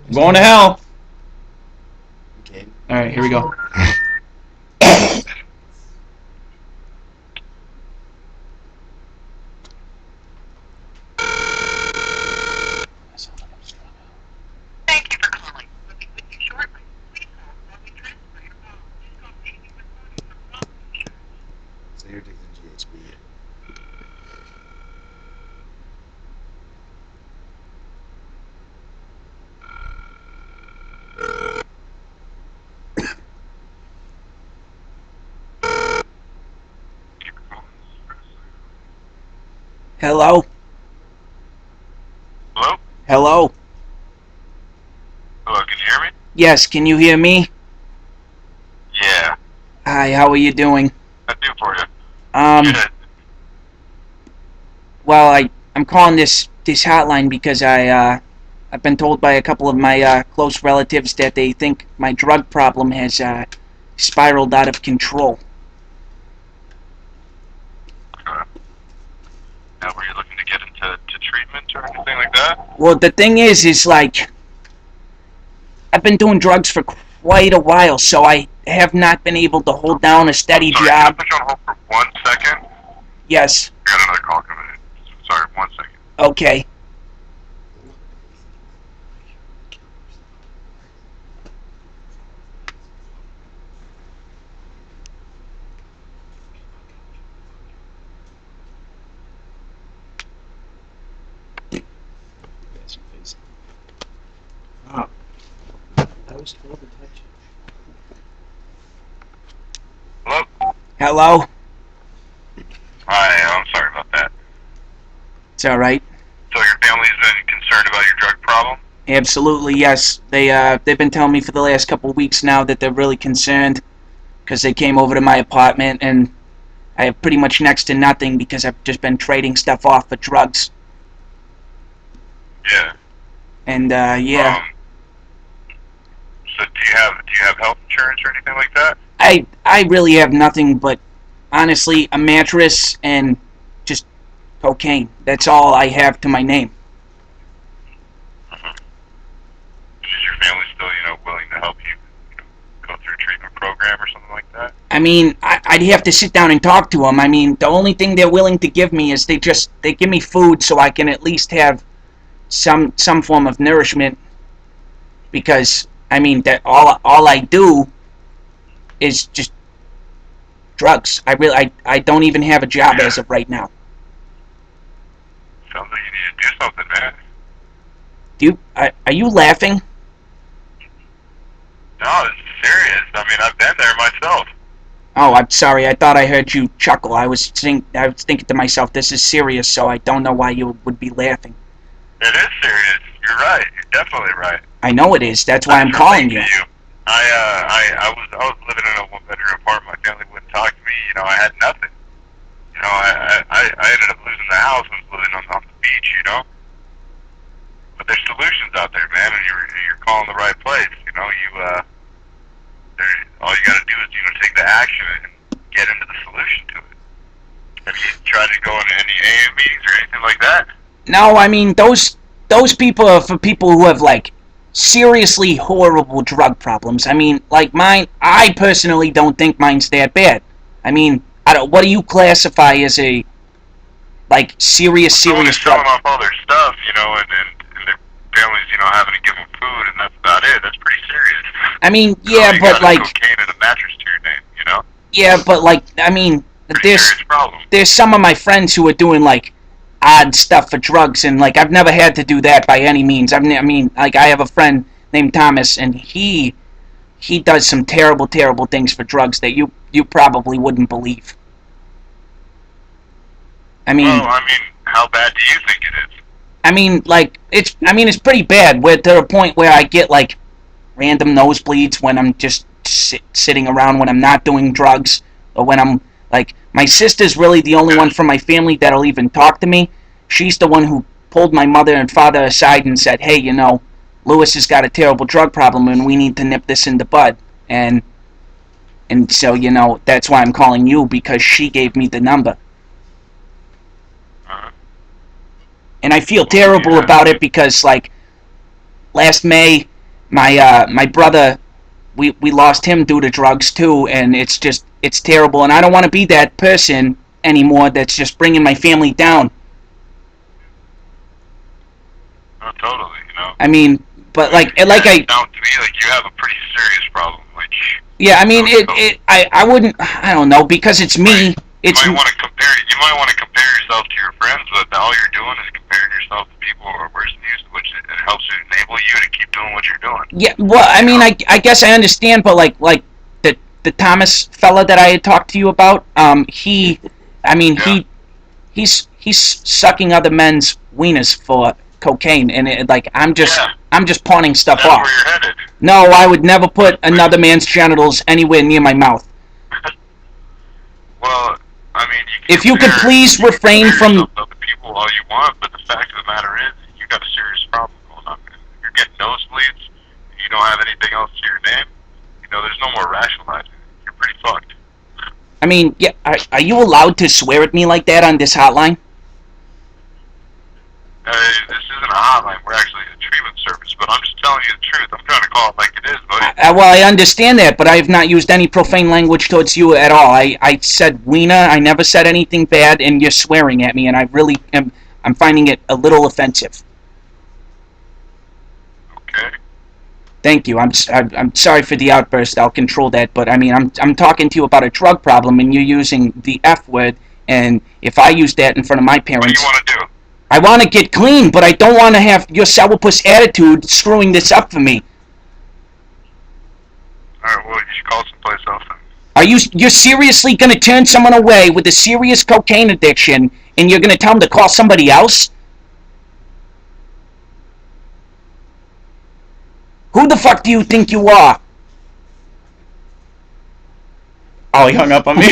I'm going to hell. Okay. Alright, here we go. Thank you for calling. We'll be with you shortly. Please hold while we transfer your call. This call may be recorded for quality assurance. So you're taking GHB. Hello? Hello? Hello? Hello, can you hear me? Yes, can you hear me? Yeah, Hi, how are you doing? I do for you. Good. Well, I'm calling this hotline because I've been told by a couple of my close relatives that they think my drug problem has spiraled out of control. Now, were you looking to get into treatment or anything like that? Well, the thing is like, I've been doing drugs for quite a while, so I have not been able to hold down a steady Sorry, job. can I put you on hold for 1 second? Yes. I got another call coming in. Sorry, 1 second. Okay. Oh. I was told to touch Hello? Hello? Hi, I'm sorry about that. It's alright. So your family's been concerned about your drug problem? Absolutely, yes. They've been telling me for the last couple of weeks now that they're really concerned because they came over to my apartment and I have pretty much next to nothing because I've just been trading stuff off for drugs. Yeah. And yeah, So do you have health insurance or anything like that? I really have nothing but honestly a mattress and just cocaine. That's all I have to my name. Is your family still, willing to help you, go through a treatment program or something like that? I mean, I'd have to sit down and talk to them. I mean, the only thing they're willing to give me is they give me food so I can at least have some form of nourishment. Because I mean, that all I do is just drugs. I don't even have a job as of right now. Sounds like you need to do something, man. Are you laughing? No, this is serious. I mean, I've been there myself. Oh, I'm sorry. I thought I heard you chuckle. I was thinking to myself, this is serious, so I don't know why you would be laughing. It is serious. You're right. You're definitely right. I know it is. That's why I'm calling you. I was living in a one-bedroom apartment. My family wouldn't talk to me. I had nothing. I ended up losing the house and was living on the beach. But there's solutions out there, man, and you're calling the right place. All you got to do is take the action and get into the solution to it. Have you tried to go into any AA meetings or anything like that? No, I mean those people are for people who have like seriously horrible drug problems. I mean, like mine. I personally don't think mine's that bad. I mean, I don't. What do you classify as a like serious Someone is drug? selling off all their stuff, and their families, having to give them food, and that's about it. That's pretty serious. I mean, yeah, you but got like, cocaine and a mattress to your name, yeah, but like, I mean, Pretty serious problem. there's some of my friends who are doing like odd stuff for drugs, and like I've never had to do that by any means. I mean, like I have a friend named Thomas, and he does some terrible things for drugs that you probably wouldn't believe. I mean, Well, I mean, how bad do you think it is? I mean, like it's pretty bad. Where to the point where I get like random nosebleeds when I'm just sitting around when I'm not doing drugs, or when I'm like, my sister's really the only one from my family that'll even talk to me. She's the one who pulled my mother and father aside and said, hey, Lewis has got a terrible drug problem and we need to nip this in the bud. And so, that's why I'm calling you, because she gave me the number. Uh-huh. And I feel terrible about it because, like, last May, my brother, we lost him due to drugs too, and it's terrible, and I don't want to be that person anymore that's just bringing my family down. No, totally, you know. I mean, but like It I sounds to me like you have a pretty serious problem, which yeah, I mean you know, I wouldn't, I don't know, because it's me. you It's might want to compare. You might want to compare yourself to your friends, but all you're doing is comparing yourself to people who are worse than you, which it helps you enable you to keep doing what you're doing. yeah. Well, I mean, I guess I understand, but like the Thomas fella that I had talked to you about, he, I mean, Yeah. he's sucking other men's wieners for cocaine, and like Yeah. I'm just pawning stuff That's off. where you're headed. No, I would never put another man's genitals anywhere near my mouth. Well, I mean, you can If you could compare- please you can refrain compare from. yourself to other people all you want, but the fact of the matter is, you got a serious problem going on. Man. If you're getting nosebleeds, you don't have anything else to your name. You know, there's no more rationalizing. You're pretty fucked. I mean, yeah, are you allowed to swear at me like that on this hotline? This isn't a hotline. We're actually a treatment service, but I'm just telling you the truth. I'm trying to call it like it is, buddy. Well, I understand that, but I have not used any profane language towards you at all. I said wiener. I never said anything bad, and you're swearing at me, and I really am. I'm finding it a little offensive. Okay. Thank you. I'm sorry for the outburst. I'll control that. But I mean, I'm talking to you about a drug problem, and you're using the F word. And if I use that in front of my What do parents, you want to do? I want to get clean, but I don't want to have your sourpuss attitude screwing this up for me. All right. Well, you should call someplace else. Then. Are you're seriously going to turn someone away with a serious cocaine addiction, and you're going to tell them to call somebody else? Who the fuck do you think you are? Oh, he hung up on me.